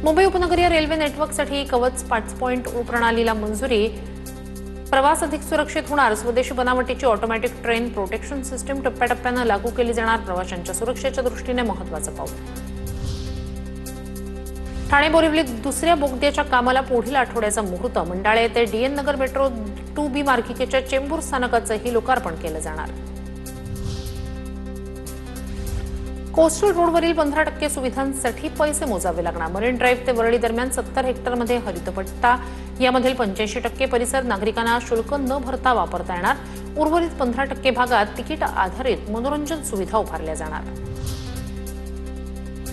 मुंबई उपनगरीय रेल्वे नेटवर्कसाठी कवच 5.0 प्रणालीला मंजुरी. प्रवास अधिक सुरक्षित होणार. स्वदेशी बनावटीची ऑटोमॅटिक ट्रेन प्रोटेक्शन सिस्टीम टप्प्याटप्प्यानं लागू केली जाणार. प्रवाशांच्या सुरक्षेच्या दृष्टीने महत्त्वाचं पाऊल. ठाणे बोरिवलीत दुसऱ्या बोगद्याच्या कामाला पुढील आठवड्याचा मुहूर्त. मंडाळे ते डीएन नगर मेट्रो 2B मार्गिकेच्या चेंबूर स्थानकाचंही लोकार्पण केलं जाणार. कोस्टल रोडवरील 15% सुविधांसाठी पैसे मोजावे लागणार. मरीन ड्राईव्ह ते वरळी दरम्यान 70 हेक्टरमध्ये हरितपट्टा. यामधील 85% परिसर नागरिकांना शुल्क न भरता वापरता येणार. उर्वरित 15% भागात तिकीट आधारित मनोरंजन सुविधा उभारल्या जाणार.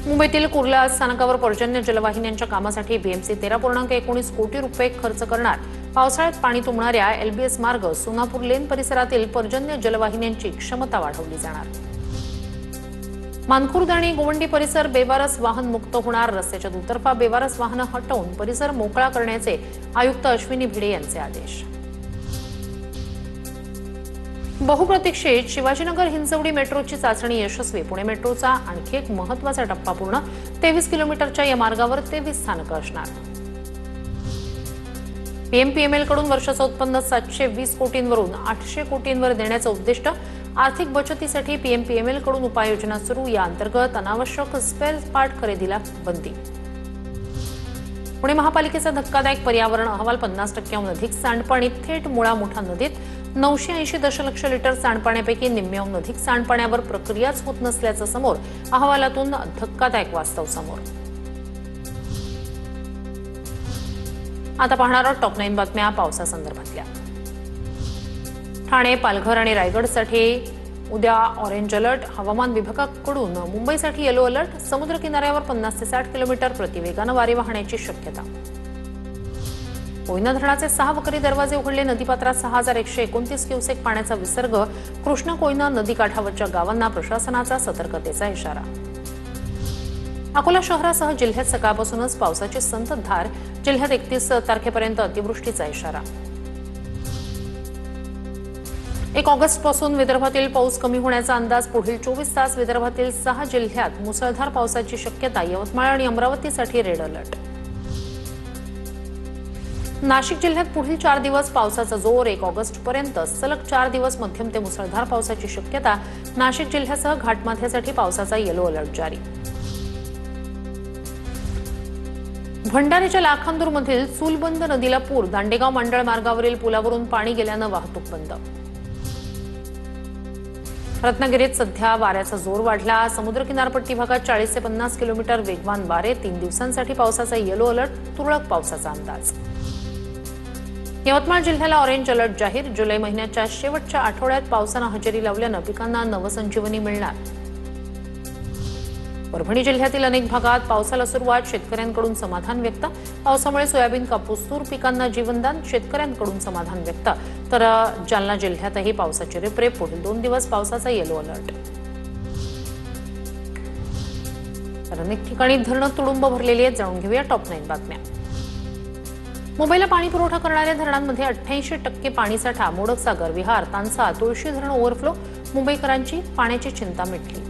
मुंबईतील कुर्ला स्थानकावर पर्जन्य जलवाहिन्यांच्या कामासाठी बीएमसी 13.19 कोटी रुपये खर्च करणार. पावसाळ्यात पाणी तुंबणाऱ्या एलबीएस मार्ग सोनापूर लेन परिसरातील पर्जन्य जलवाहिन्यांची क्षमता वाढवली जाणार. मानखुर्द आणि गोवंडी परिसर बेवारस वाहन मुक्त होणार. रस्त्याच्या दुतर्फा बेवारस वाहनं हटवून परिसर मोकळा करण्याचे आयुक्त अश्विनी भिडे यांचे आदेश. बहुप्रतीक्षित शिवाजीनगर हिंजवडी मेट्रोची चाचणी यशस्वी. पुणे मेट्रोचा आणखी एक महत्त्वाचा टप्पा पूर्ण. 23 किलोमीटरच्या या मार्गावर 23 स्थानकं असणार. पीएमपीएमएल कडून वर्षाचं उत्पन्न 720 कोटींवरून 800 कोटींवर देण्याचं उद्दिष्ट. आर्थिक बचतीसाठी पीएमपीएमएल कडून उपाययोजना सुरू. या अंतर्गत अनावश्यक स्पेअर पार्ट खरेदीला बंदी. पुणे महापालिकेचा धक्कादायक पर्यावरण अहवाल. 50%हून अधिक सांडपाणी थेट मुळा मुठा नदीत. 980 दशलक्ष लिटर सांडपाण्यापैकी निम्म्याहून अधिक सांडपाण्यावर प्रक्रियाच होत नसल्याचं समोर. अहवालातून धक्कादायक वास्तव समोर. आता पाहणार आहोत टॉप 9 बातम्या पावसासंदर्भातल्या. ठाणे, पालघर आणि रायगडसाठी उद्या ऑरेंज अलर्ट. हवामान विभागाकडून मुंबईसाठी येलो अलर्ट. समुद्र किनाऱ्यावर 50 ते 60 किलोमीटर प्रतिवेगानं वारे वाहण्याची शक्यता. कोयना धरणाचे 6 वकरी दरवाजे उघडले. नदीपात्रात 6129 क्युसेक पाण्याचा विसर्ग. कृष्णा कोयना नदीकाठावरच्या गावांना प्रशासनाचा सतर्कतेचा इशारा. अकोला शहरासह जिल्ह्यात सकाळपासूनच पावसाची संततधार. जिल्ह्यात 31 तारखेपर्यंत अतिवृष्टीचा इशारा. 1 ऑगस्टपासून विदर्भातील पाऊस कमी होण्याचा अंदाज. पुढील 24 तास विदर्भातील 6 जिल्ह्यात मुसळधार पावसाची शक्यता. यवतमाळ आणि अमरावतीसाठी रेड अलर्ट. नाशिक जिल्ह्यात पुढील 4 दिवस पावसाचा जोर. 1 ऑगस्टपर्यंत सलग 4 दिवस मध्यम ते मुसळधार पावसाची शक्यता. नाशिक जिल्ह्यासह घाटमाथ्यासाठी पावसाचा येलो अलर्ट जारी. भंडाऱ्याच्या लाखांदूरमधील चूलबंद नदीला पूर. दांडेगाव मंडळ मार्गावरील पुलावरून पाणी गेल्यानं वाहतूक बंद. रत्नागिरीत सध्या वाऱ्याचा जोर वाढला. समुद्र किनारपट्टी भागात 40 ते 50 किलोमीटर वेगवान वारे. 3 दिवसांसाठी पावसाचा येलो अलर्ट. तुरळक पावसाचा अंदाज. यवतमाळ जिल्ह्याला ऑरेंज अलर्ट जाहीर. जुलै महिन्याच्या शेवटच्या आठवड्यात पावसानं हजेरी लावल्यानं पिकांना नवसंजीवनी मिळणार. परभणी जिल्ह्यातील अनेक भागात पावसाला सुरुवात. शेतकऱ्यांकडून समाधान व्यक्त. पावसामुळे सोयाबीन, कापूस, तूर पिकांना जीवनदान. शेतकऱ्यांकडून समाधान व्यक्त. तर जालना जिल्ह्यातही पावसाची रिपरिप. पुढील 2 दिवस पावसाचा येलो अलर्ट. तर अनेक ठिकाणी धरणं तुडुंब भरलेली आहेत. जाणून घेऊया टॉप 9 बातम्या. मुंबईला पाणी पुरवठा करणाऱ्या धरणांमध्ये 88% पाणीसाठा. मोडकसागर, विहार, तानसा, तुळशी धरण ओव्हरफ्लो. मुंबईकरांची पाण्याची चिंता मिटली.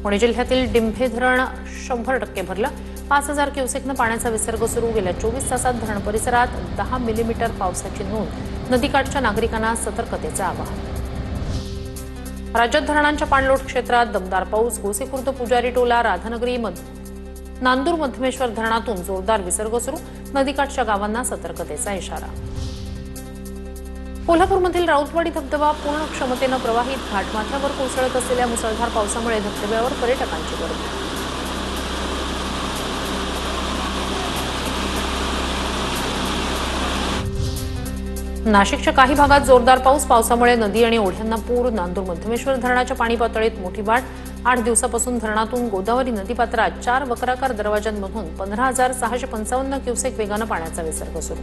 पुणे जिल्ह्यातील डिंभे धरण 100% भरलं. 5000 क्युसेकनं पाण्याचा विसर्ग सुरू. गेल्या 24 तासात धरण परिसरात 10 मिलीमीटर पावसाची नोंद. नदीकाठच्या नागरिकांना सतर्कतेचं आवाहन. राज्यात धरणांच्या पाणलोट क्षेत्रात दमदार पाऊस. गोसेखुर्द, पुजारी टोला, राधानगरी, नांदूर, मध्यमेश्वर धरणातून जोरदार विसर्ग सुरू. नदीकाठच्या गावांना सतर्कतेचा इशारा. कोल्हापूरमधील राऊतवाडी धबधबा पूर्ण क्षमतेनं प्रवाहित. घाटमाथ्यावर कोसळत असलेल्या मुसळधार पावसामुळे धबधब्यावर पर्यटकांची गर्दी. नाशिकच्या काही भागात जोरदार पाऊस. पावसामुळे नदी आणि ओढ्यांना पूर. नांदूर, मध्यमेश्वर धरणाच्या पाणी पातळीत मोठी वाढ. 8 दिवसापासून धरणातून गोदावरी नदीपात्रात 4 वक्राकार दरवाजांमधून 15,655 क्युसेक वेगानं पाण्याचा विसर्ग सुरू.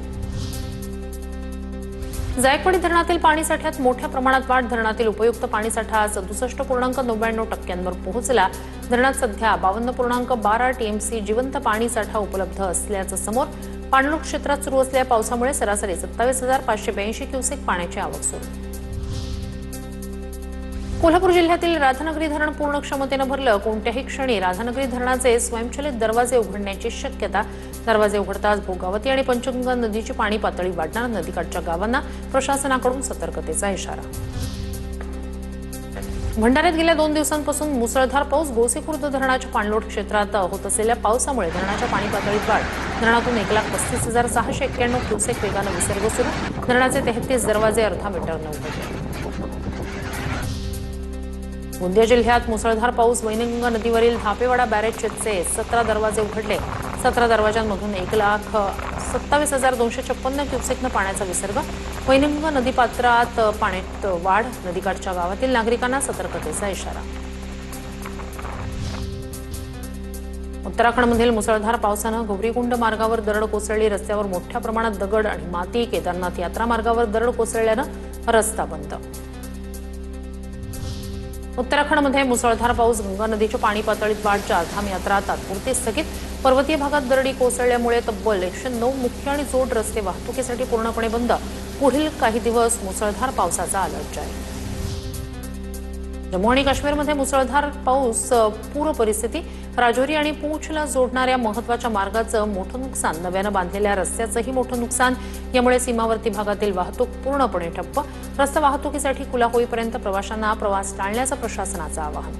जायकवाडी धरणातील पाणीसाठ्यात मोठ्या प्रमाणात वाढ. धरणातील उपयुक्त पाणीसाठा 67.99% पोहोचला. धरणात सध्या 52.12 टीएमसी जिवंत पाणीसाठा उपलब्ध असल्याचं समोर. पाणलोट क्षेत्रात सुरू असलेल्या पावसामुळे सरासरी 27,582 क्युसेक पाण्याची आवक सुरू. कोल्हापूर जिल्ह्यातील राधानगरी धरण पूर्ण क्षमतेनं भरलं. कोणत्याही क्षणी राधानगरी धरणाचे स्वयंचलित दरवाजे उघडण्याची शक्यता. दरवाजे उघडताच भोगावती आणि पंचगंगा नदीची पाणी पातळी वाढणार. नदीकाठच्या गावांना प्रशासनाकडून सतर्कतेचा इशारा. भंडाऱ्यात गेल्या 2 दिवसांपासून मुसळधार पाऊस. गोसेखुर्द धरणाच्या पाणलोट क्षेत्रात होत असलेल्या पावसामुळे धरणाच्या पाणी पातळीत वाढ. धरणातून 1,35,691 क्युसेक वेगानं विसर्ग सुरू. धरणाचे 33 दरवाजे अर्धा मीटरनं उघडले. गोंदिया जिल्ह्यात मुसळधार पाऊस. वैनगंगा नदीवरील धापेवाडा बॅरेजचे 17 दरवाजे उघडले. 17 दरवाजांमधून 1,27,256 क्युसेकनं पाण्याचा विसर्ग. वैनगंगा नदीपात्रात पाण्यात वाढ. नदीकाठच्या गावातील नागरिकांना सतर्कतेचा इशारा. उत्तराखंडमधील मुसळधार पावसानं गौरीकुंड मार्गावर दरड कोसळली. रस्त्यावर मोठ्या प्रमाणात दगड आणि माती. केदारनाथ यात्रा मार्गावर दरड कोसळल्यानं रस्ता बंद. उत्तराखंडमध्ये मुसळधार पाऊस. गंगा नदीच्या पाणी पातळीत वाढ. चारधाम यात्रा तात्पुरती स्थगित. पर्वतीय भागात दरडी कोसळल्यामुळे तब्बल 109 मुख्य आणि जोड रस्ते वाहतुकीसाठी पूर्णपणे बंद. पुढील काही दिवस मुसळधार पावसाचा अलर्ट जारी. जम्मू आणि काश्मीरमध्ये मुसळधार पाऊस. पूर परिस्थिती. राजौरी आणि पूंछला जोडणाऱ्या महत्वाच्या मार्गाचं मोठं नुकसान. नव्यानं बांधलेल्या रस्त्याचंही मोठं नुकसान. यामुळे सीमावर्ती भागातील वाहतूक पूर्णपणे ठप्प. रस्ता वाहतुकीसाठी खुला होईपर्यंत प्रवाशांना प्रवास टाळण्याचं प्रशासनाचं आवाहन.